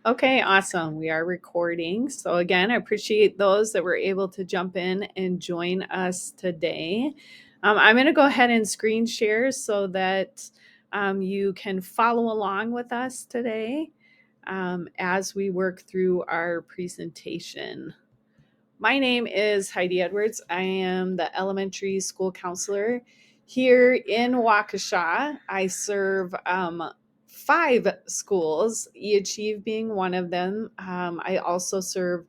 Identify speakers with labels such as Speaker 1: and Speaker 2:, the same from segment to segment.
Speaker 1: Okay, awesome. We are recording. So, again, I appreciate those that were able to jump in and join us today. I'm going to go ahead and screen share so that you can follow along with us today as we work through our presentation. My name is Heidi Edwards. I am the elementary school counselor here in Waukesha. I serve five schools, eAchieve being one of them. I also serve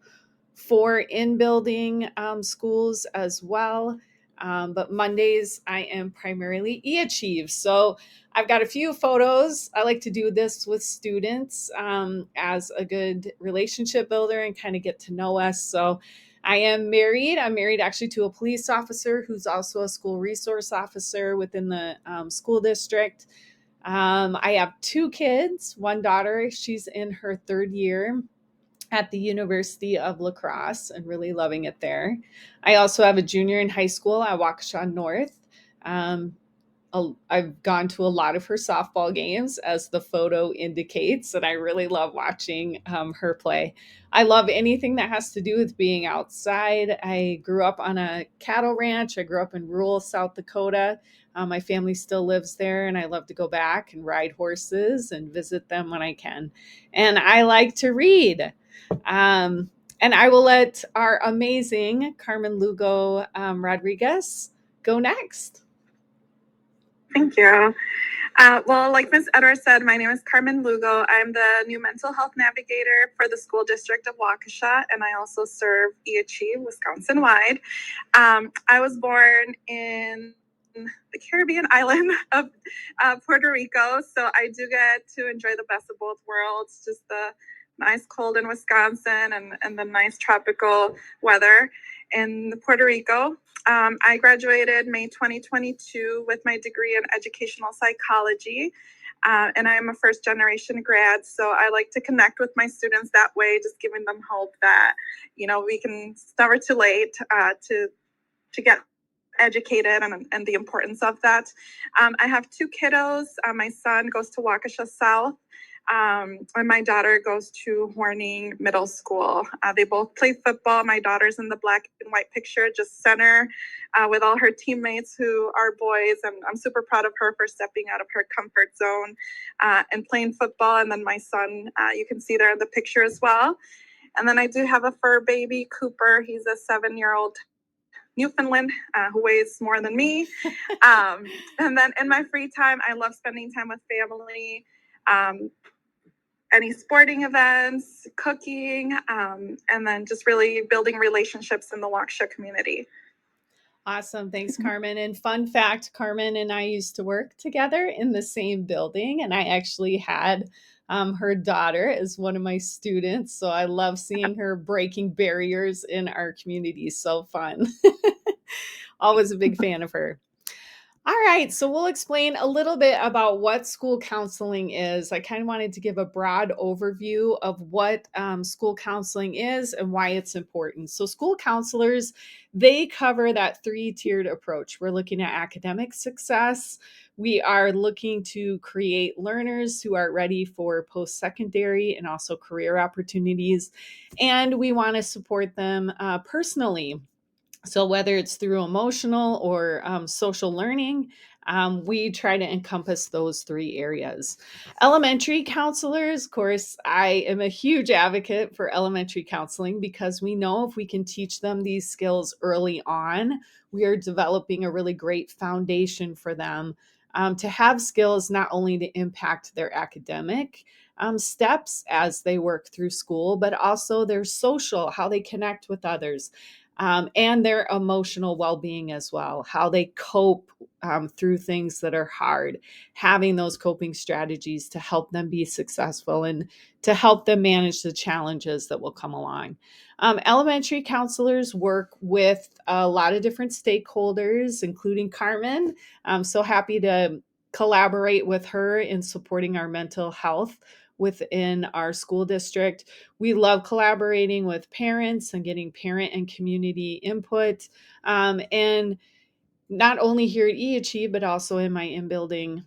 Speaker 1: four in building schools as well. But Mondays, I am primarily eAchieve. So I've got a few photos. I like to do this with students as a good relationship builder and kind of get to know us. So I am married. I'm married actually to a police officer who's also a school resource officer within the school district. I have two kids, one daughter, she's in her third year at the University of La Crosse and really loving it there. I also have a junior in high school at Waukesha North. Um, I've gone to a lot of her softball games, as the photo indicates, and I really love watching her play. I love anything that has to do with being outside. I grew up on a cattle ranch. I grew up in rural South Dakota. My family still lives there, and I love to go back and ride horses and visit them when I can. And I like to read. Um, and I will let our amazing Carmen Lugo Rodriguez go next.
Speaker 2: Thank you. Well, like Ms. Edwards said, my name is Carmen Lugo. I'm the new mental health navigator for the school district of Waukesha, and I also serve eAchieve Wisconsin-wide. I was born in the Caribbean island of Puerto Rico, so I do get to enjoy the best of both worlds, just the nice cold in Wisconsin and the nice tropical weather in Puerto Rico. I graduated May 2022 with my degree in educational psychology, and I am a first generation grad. So I like to connect with my students that way, just giving them hope that, it's never too late to get educated and the importance of that. I have two kiddos. My son goes to Waukesha South. And my daughter goes to Horning Middle School. They both play football. My daughter's in the black and white picture, just center, with all her teammates who are boys. And I'm super proud of her for stepping out of her comfort zone and playing football. And then my son, you can see there in the picture as well. And then I do have a fur baby, Cooper. He's a 7-year-old Newfoundland who weighs more than me. And then in my free time, I love spending time with family. Any sporting events, cooking, and then just really building relationships in the Waukesha community.
Speaker 1: Awesome. Thanks, Carmen. And fun fact, Carmen and I used to work together in the same building, and I actually had her daughter as one of my students. So I love seeing her breaking barriers in our community. So fun. Always a big fan of her. All right, so we'll explain a little bit about what school counseling is. I kind of wanted to give a broad overview of what school counseling is and why it's important. So, school counselors, they cover that three-tiered approach. We're looking at academic success. We are looking to create learners who are ready for post-secondary and also career opportunities. And we want to support them personally. So, whether it's through emotional or social learning, we try to encompass those three areas. Elementary counselors, of course, I am a huge advocate for elementary counseling because we know if we can teach them these skills early on, we are developing a really great foundation for them to have skills not only to impact their academic steps as they work through school, but also their social, how they connect with others, and their emotional well being as well, how they cope through things that are hard, having those coping strategies to help them be successful and to help them manage the challenges that will come along. Elementary counselors work with a lot of different stakeholders, including Carmen. I'm so happy to collaborate with her in supporting our mental health within our school district. We love collaborating with parents and getting parent and community input. And not only here at eAchieve, but also in my in building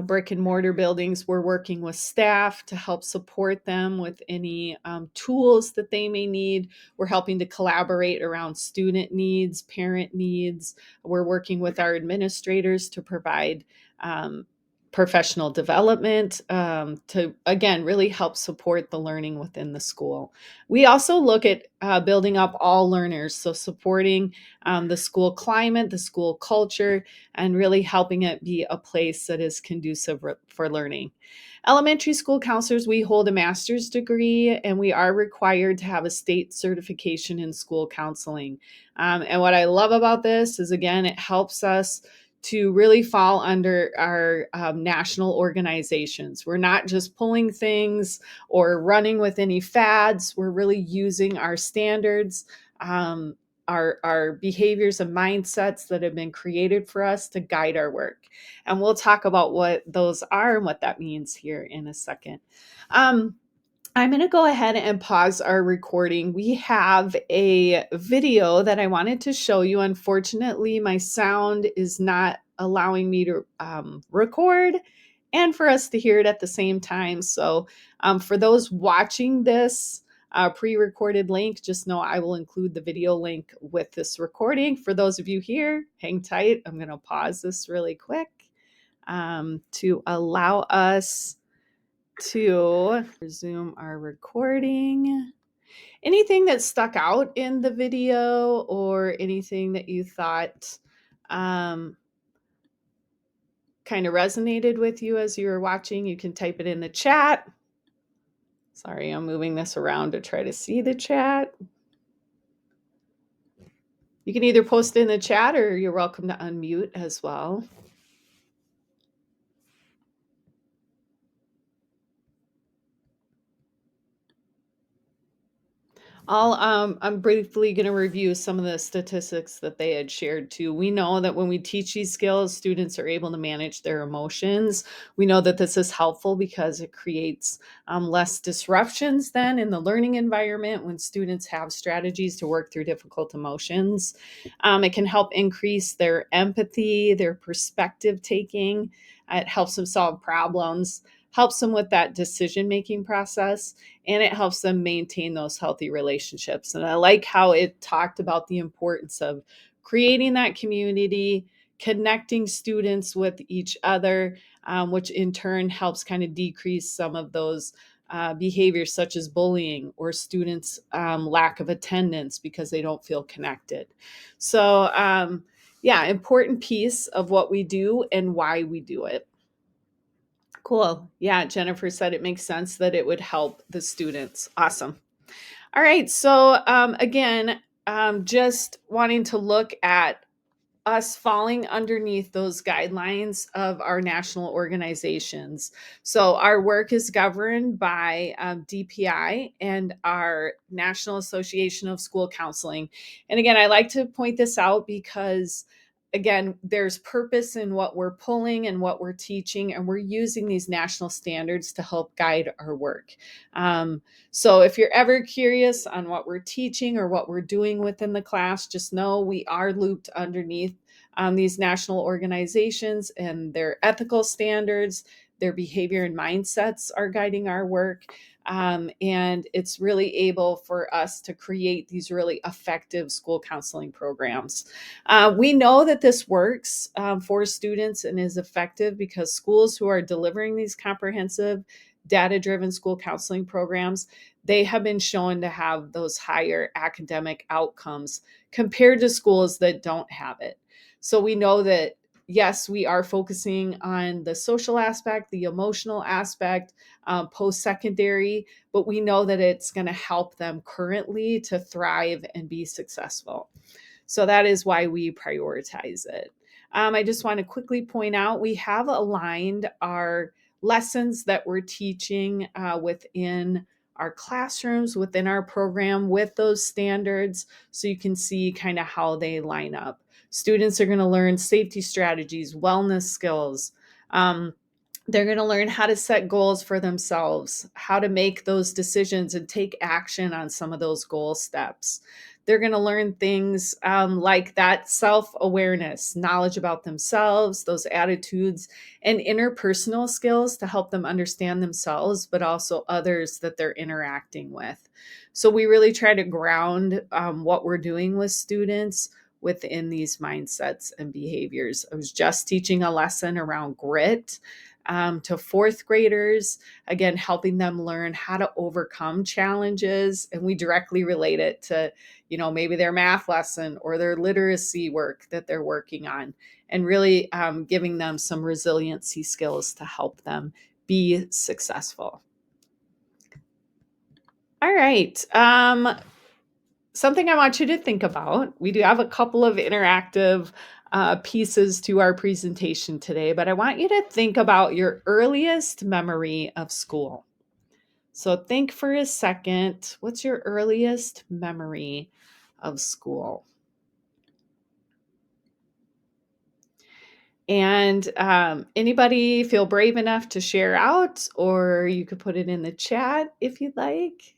Speaker 1: brick and mortar buildings, we're working with staff to help support them with any tools that they may need. We're helping to collaborate around student needs, parent needs. We're working with our administrators to provide um, professional development to, again, really help support the learning within the school. We also look at building up all learners, so supporting the school climate, the school culture, and really helping it be a place that is conducive for learning. Elementary school counselors, we hold a master's degree and we are required to have a state certification in school counseling. And what I love about this is, again, it helps us to really fall under our national organizations. We're not just pulling things or running with any fads. We're really using our standards, our behaviors and mindsets that have been created for us to guide our work. And we'll talk about what those are and what that means here in a second. Um, I'm going to go ahead and pause our recording. We have a video that I wanted to show you. Unfortunately, my sound is not allowing me to record and for us to hear it at the same time. So, for those watching this pre recorded link, just know I will include the video link with this recording. For those of you here, hang tight. I'm going to pause this really quick to allow us to resume our recording. Anything that stuck out in the video or anything that you thought kind of resonated with you as you were watching, you can type it in the chat. Sorry, I'm moving this around to try to see the chat. You can either post it in the chat or you're welcome to unmute as well. I'm briefly going to review some of the statistics that they had shared too. We know that when we teach these skills, students are able to manage their emotions. We know that this is helpful because it creates less disruptions then in the learning environment when students have strategies to work through difficult emotions. It can help increase their empathy, their perspective taking. It helps them solve problems, helps them with that decision making process, and it helps them maintain those healthy relationships. And I like how it talked about the importance of creating that community, connecting students with each other, which in turn helps kind of decrease some of those behaviors such as bullying or students' lack of attendance because they don't feel connected. So, yeah, important piece of what we do and why we do it. Cool. Yeah, Jennifer said it makes sense that it would help the students. Awesome. All right. So, again, just wanting to look at us falling underneath those guidelines of our national organizations. So, our work is governed by DPI and our National Association of School Counseling. And again, I like to point this out because, again, there's purpose in what we're pulling and what we're teaching, and we're using these national standards to help guide our work. So if you're ever curious on what we're teaching or what we're doing within the class, just know we are looped underneath these national organizations and their ethical standards, their behavior and mindsets are guiding our work. And it's really able for us to create these really effective school counseling programs. We know that this works for students and is effective because schools who are delivering these comprehensive data-driven school counseling programs, they have been shown to have those higher academic outcomes compared to schools that don't have it. So we know that, yes, we are focusing on the social aspect, the emotional aspect, post-secondary, but we know that it's going to help them currently to thrive and be successful. So that is why we prioritize it. I just want to quickly point out we have aligned our lessons that we're teaching within our classrooms, within our program with those standards, so you can see kind of how they line up. Students are going to learn safety strategies, wellness skills. They're going to learn how to set goals for themselves, how to make those decisions and take action on some of those goal steps. They're going to learn things like that self-awareness, knowledge about themselves, those attitudes, and interpersonal skills to help them understand themselves, but also others that they're interacting with. So we really try to ground what we're doing with students within these mindsets and behaviors. I was just teaching a lesson around grit to fourth graders, again, helping them learn how to overcome challenges. And we directly relate it to, maybe their math lesson or their literacy work that they're working on, and really giving them some resiliency skills to help them be successful. All right. Something I want you to think about. We do have a couple of interactive pieces to our presentation today, but I want you to think about your earliest memory of school. So think for a second, what's your earliest memory of school? And anybody feel brave enough to share out, or you could put it in the chat if you'd like.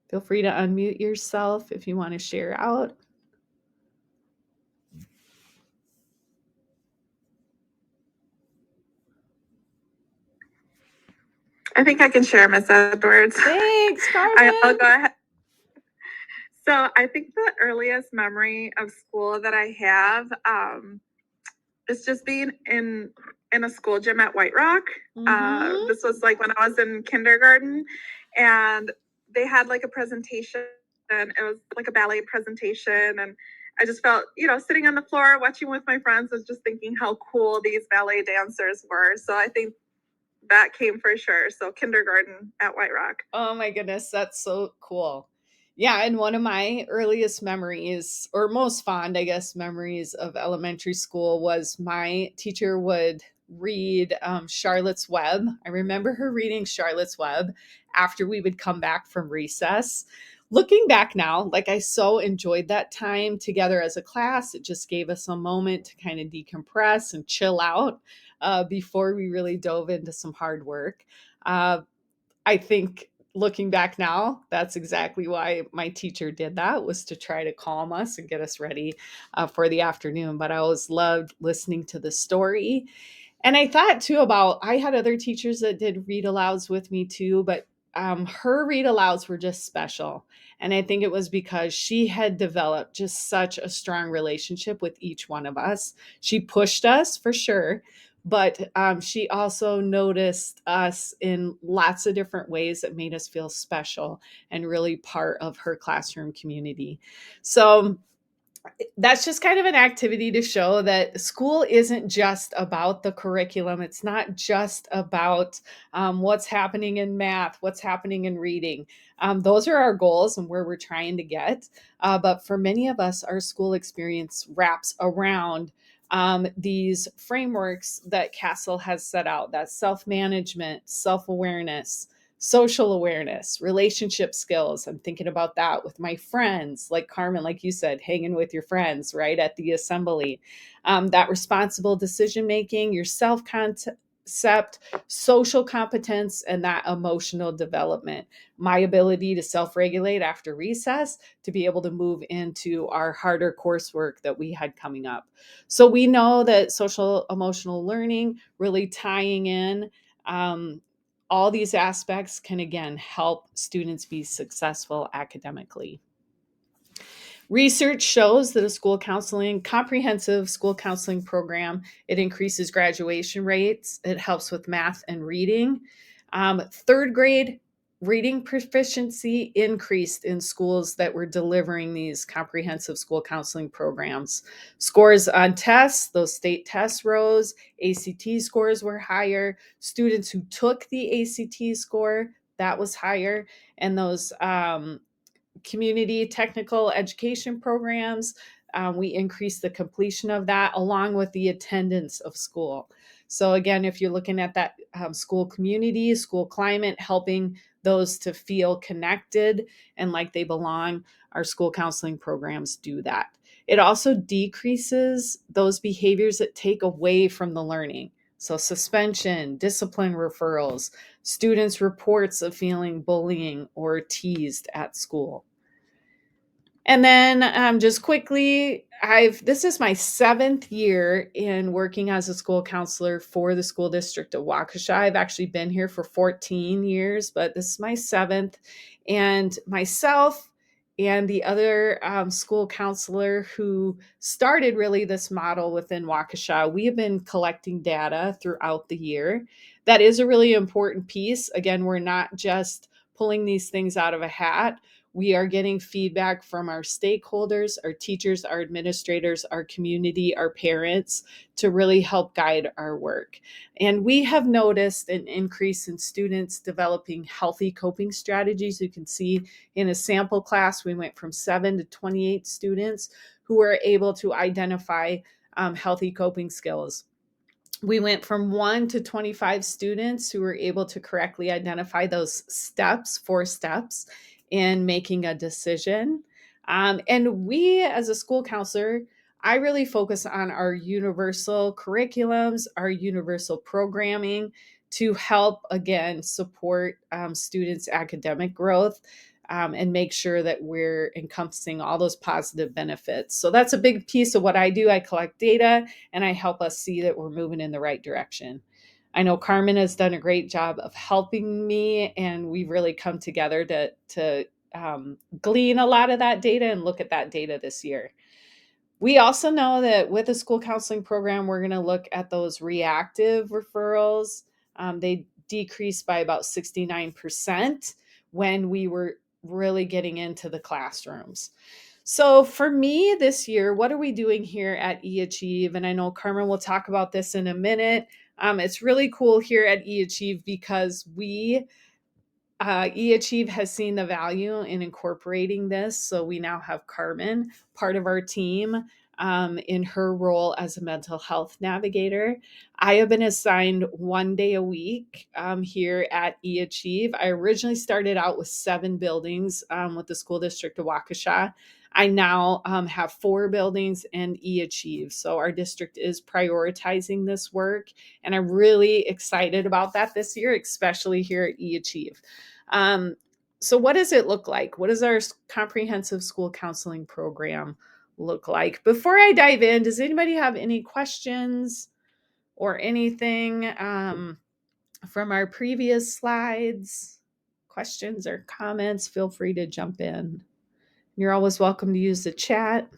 Speaker 1: Feel free to unmute yourself if you want to share out.
Speaker 2: I think I can share, Miss Edwards.
Speaker 1: Thanks, Carmen.
Speaker 2: I'll go ahead. So I think the earliest memory of school that I have is just being in a school gym at White Rock. This was like when I was in kindergarten, and they had like a presentation, and it was like a ballet presentation, and I just felt, sitting on the floor watching with my friends, was just thinking how cool these ballet dancers were. So I think that came for sure. So kindergarten at White Rock.
Speaker 1: Oh my goodness, that's so cool. Yeah, and one of my earliest memories, or most fond, I guess, memories of elementary school was my teacher would read Charlotte's Web. I remember her reading Charlotte's Web after we would come back from recess. Looking back now, like I so enjoyed that time together as a class. It just gave us a moment to kind of decompress and chill out before we really dove into some hard work. I think looking back now, that's exactly why my teacher did that, was to try to calm us and get us ready for the afternoon. But I always loved listening to the story. And I thought too about, I had other teachers that did read alouds with me too, but her read alouds were just special. And I think it was because she had developed just such a strong relationship with each one of us. She pushed us for sure, but she also noticed us in lots of different ways that made us feel special and really part of her classroom community. So that's just kind of an activity to show that school isn't just about the curriculum. It's not just about what's happening in math, what's happening in reading. Those are our goals and where we're trying to get. But for many of us, our school experience wraps around these frameworks that Castle has set out. That's self-management, self-awareness, social awareness, relationship skills. I'm thinking about that with my friends, like Carmen, like you said, hanging with your friends, right, at the assembly. That responsible decision making, your self concept, social competence, and that emotional development. My ability to self regulate after recess to be able to move into our harder coursework that we had coming up. So we know that social emotional learning really tying in. All these aspects can again help students be successful academically. Research shows that comprehensive school counseling program, it increases graduation rates. It helps with math and reading. Third grade reading proficiency increased in schools that were delivering these comprehensive school counseling programs. Scores on tests, those state tests rose. ACT scores were higher. Students who took the ACT score, that was higher. And those community technical education programs. We increase the completion of that along with the attendance of school. So again, if you're looking at that school community, school climate, helping those to feel connected and like they belong, our school counseling programs do that. It also decreases those behaviors that take away from the learning. So suspension, discipline referrals, students' reports of feeling bullying or teased at school. And then just quickly, this is my 7th year in working as a school counselor for the school district of Waukesha. I've actually been here for 14 years, but this is my 7th. And myself and the other school counselor who started really this model within Waukesha, we have been collecting data throughout the year. That is a really important piece. Again, we're not just pulling these things out of a hat. We are getting feedback from our stakeholders, our teachers, our administrators, our community, our parents to really help guide our work. And we have noticed an increase in students developing healthy coping strategies. You can see in a sample class, we went from 7 to 28 students who were able to identify healthy coping skills. We went from 1 to 25 students who were able to correctly identify those steps, 4 steps in making a decision. And we, as a school counselor, I really focus on our universal curriculums, our universal programming to help, again, support students' academic growth. And make sure that we're encompassing all those positive benefits. So that's a big piece of what I do. I collect data and I help us see that we're moving in the right direction. I know Carmen has done a great job of helping me, and we've really come together to glean a lot of that data and look at that data this year. We also know that with a school counseling program, we're going to look at those reactive referrals. They decreased by about 69% when we were really getting into the classrooms. So for me this year, what are we doing here at eAchieve? And I know Carmen will talk about this in a minute. It's really cool here at eAchieve because eAchieve has seen the value in incorporating this. So we now have Carmen, part of our team, in her role as a mental health navigator. I have been assigned 1 day a week here at eAchieve. I originally started out with 7 buildings with the school district of Waukesha. I now have 4 buildings and eAchieve. So our district is prioritizing this work, and I'm really excited about that this year, especially here at eAchieve. So what does it look like? What does our comprehensive school counseling program look like? Before I dive in, does anybody have any questions or anything from our previous slides? Questions or comments? Feel free to jump in. You're always welcome to use the chat.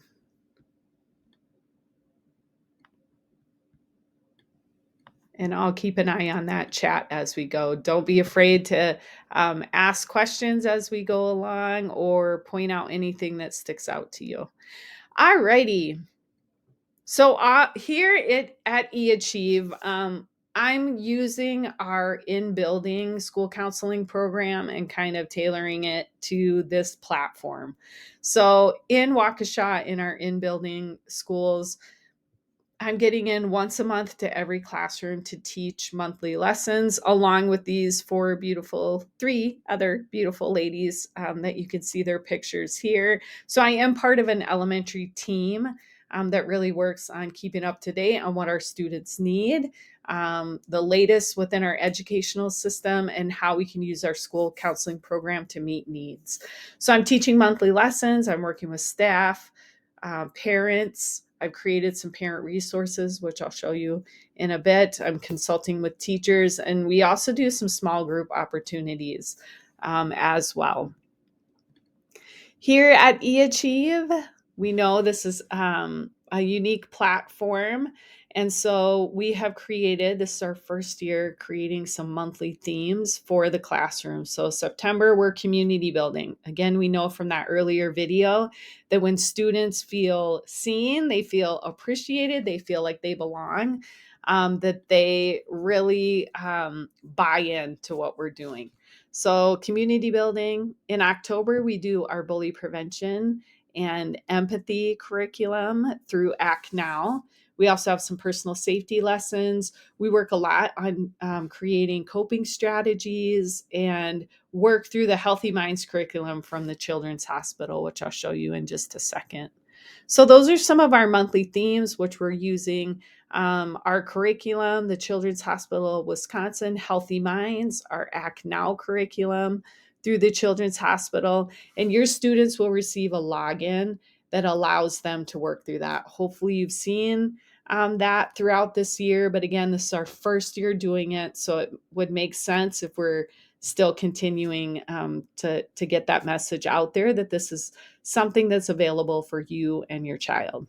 Speaker 1: And I'll keep an eye on that chat as we go. Don't be afraid to ask questions as we go along or point out anything that sticks out to you. All righty. So here at eAchieve, I'm using our in-building school counseling program and kind of tailoring it to this platform. So in Waukesha, in our in-building schools, I'm getting in once a month to every classroom to teach monthly lessons, along with these 3 other beautiful ladies that you can see their pictures here. So I am part of an elementary team that really works on keeping up to date on what our students need, the latest within our educational system, and how we can use our school counseling program to meet needs. So I'm teaching monthly lessons. I'm working with staff, parents. I've created some parent resources, which I'll show you in a bit. I'm consulting with teachers, and we also do some small group opportunities as well. Here at eAchieve, we know this is a unique platform. And so we have created, this is our first year, creating some monthly themes for the classroom. So September, we're community building. Again, we know from that earlier video that when students feel seen, they feel appreciated, they feel like they belong, that they really buy into what we're doing. So community building. In October, we do our bully prevention and empathy curriculum through Act Now. We also have some personal safety lessons. We work a lot on creating coping strategies and work through the Healthy Minds curriculum from the Children's Hospital, which I'll show you in just a second. So those are some of our monthly themes, which we're using Our curriculum, the Children's Hospital of Wisconsin Healthy Minds, our Act Now curriculum through the Children's Hospital, and your students will receive a login that allows them to work through that. Hopefully, you've seen that throughout this year, but again, this is our first year doing it, so it would make sense if we're still continuing to get that message out there that this is something that's available for you and your child.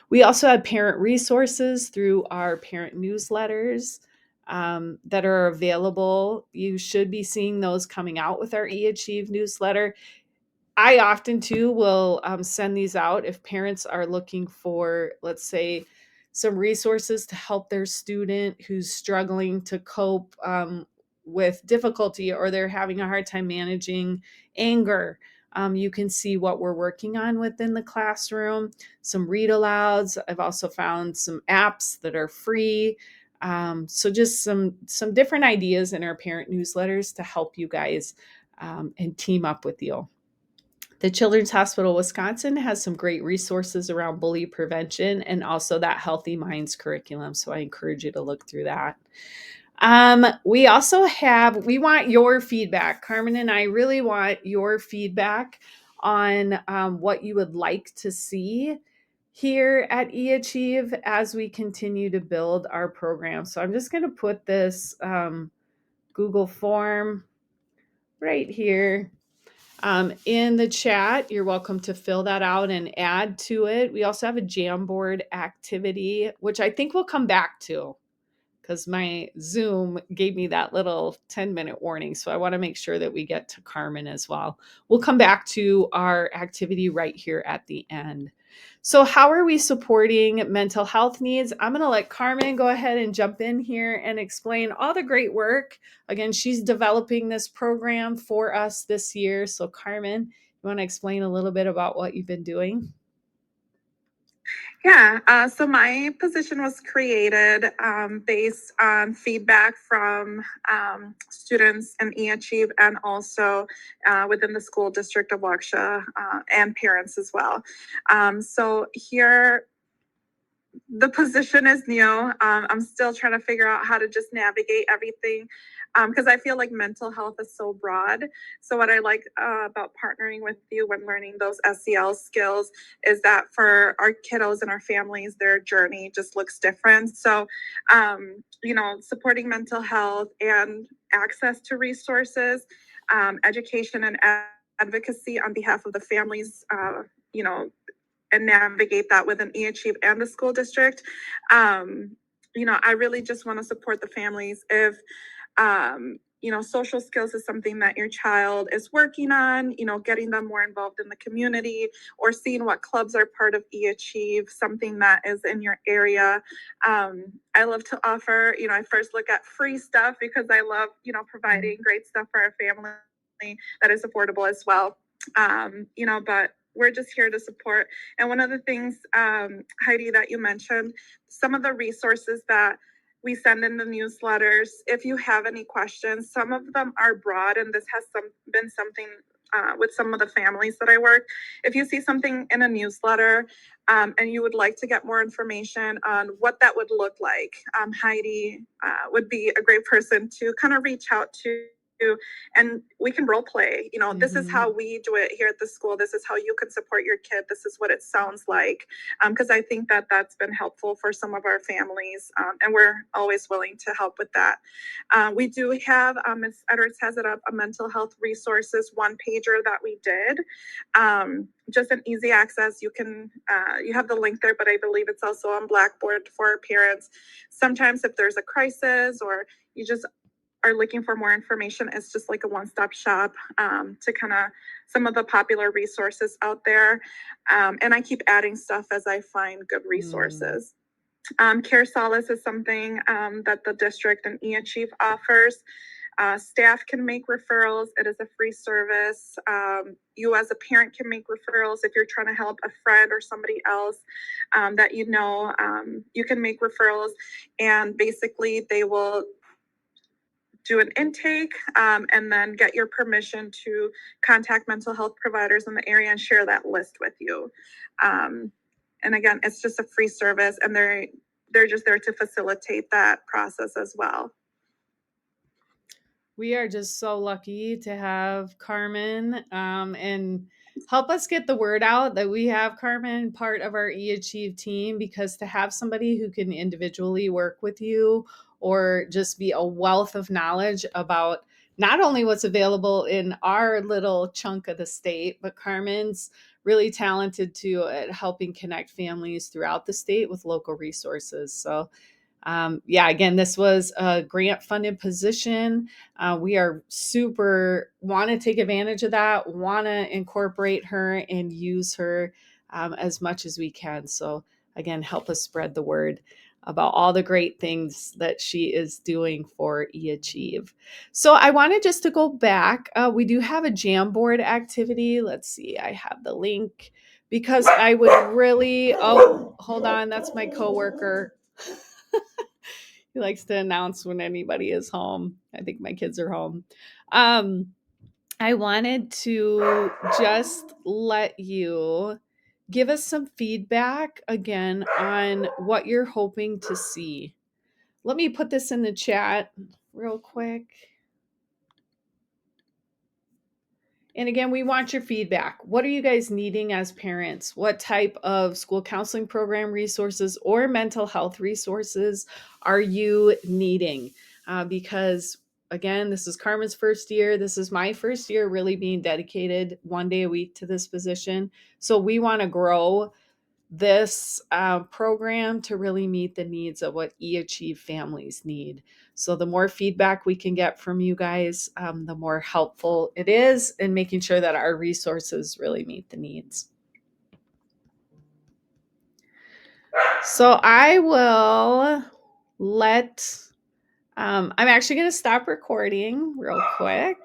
Speaker 1: We also have parent resources through our parent newsletters that are available. You should be seeing those coming out with our eAchieve newsletter. I often too will send these out if parents are looking for, let's say, some resources to help their student who's struggling to cope with difficulty, or they're having a hard time managing anger. You can see what we're working on within the classroom, some read alouds. I've also found some apps that are free. So just some different ideas in our parent newsletters to help you guys and team up with you. The Children's Hospital of Wisconsin has some great resources around bully prevention and also that Healthy Minds curriculum. So I encourage you to look through that. We want your feedback. Carmen and I really want your feedback on what you would like to see here at eAchieve as we continue to build our program. So I'm just going to put this Google form right here in the chat. You're welcome to fill that out and add to it. We also have a Jamboard activity, which I think we'll come back to because my Zoom gave me that little 10-minute warning. So I want to make sure that we get to Carmen as well. We'll come back to our activity right here at the end. So how are we supporting mental health needs? I'm going to let Carmen go ahead and jump in here and explain all the great work. Again, she's developing this program for us this year. So Carmen, you want to explain a little bit about what you've been doing?
Speaker 2: Yeah, so my position was created based on feedback from students in eAchieve and also within the school district of Waukesha and parents as well. So here, the position is new. I'm still trying to figure out how to just navigate everything because I feel like mental health is so broad. So what I like about partnering with you when learning those SEL skills is that for our kiddos and our families, their journey just looks different. So, supporting mental health and access to resources, education and advocacy on behalf of the families, and navigate that within eAchieve and the school district. I really just want to support the families if social skills is something that your child is working on, getting them more involved in the community or seeing what clubs are part of eAchieve, something that is in your area. I love to offer, I first look at free stuff because I love, providing great stuff for our family that is affordable as well. But we're just here to support. And one of the things, Heidi, that you mentioned, some of the resources that we send in the newsletters, if you have any questions, some of them are broad, and this has been something with some of the families that I work. If you see something in a newsletter and you would like to get more information on what that would look like, Heidi would be a great person to kind of reach out to, and we can role play. This is how we do it here at the school. This is how you can support your kid. This is what it sounds like. Because I think that that's been helpful for some of our families, and we're always willing to help with that. We do have, Ms. Edwards has it up, a mental health resources one pager that we did. Just an easy access. You can, you have the link there, but I believe it's also on Blackboard for our parents. Sometimes if there's a crisis or you just are looking for more information, it's just like a one-stop shop to kind of some of the popular resources out there. And I keep adding stuff as I find good resources. Care Solace is something that the district and eAchieve offers. Staff can make referrals. It is a free service. You as a parent can make referrals if you're trying to help a friend or somebody else that you can make referrals, and basically they will do an intake and then get your permission to contact mental health providers in the area and share that list with you. And again, it's just a free service, and they're just there to facilitate that process as well.
Speaker 1: We are just so lucky to have Carmen and help us get the word out that we have Carmen part of our eAchieve team, because to have somebody who can individually work with you or just be a wealth of knowledge about not only what's available in our little chunk of the state, but Carmen's really talented too at helping connect families throughout the state with local resources. So yeah, again, this was a grant funded position. We are super want to take advantage of that, want to incorporate her and use her as much as we can. So, again, help us spread the word about all the great things that she is doing for eAchieve. So, I wanted just to go back. We do have a Jamboard activity. Let's see, I have the link because I would really, oh, hold on, that's my coworker. He likes to announce when anybody is home. I think my kids are home. Um, I wanted to just let you give us some feedback again on what you're hoping to see. Let me put this in the chat real quick. And again, we want your feedback. What are you guys needing as parents? What type of school counseling program resources or mental health resources are you needing? Because again, this is Carmen's first year. This is my first year really being dedicated 1 day a week to this position. So we want to grow this program to really meet the needs of what eAchieve families need. So the more feedback we can get from you guys, the more helpful it is in making sure that our resources really meet the needs. So I will let, I'm actually going to stop recording real quick.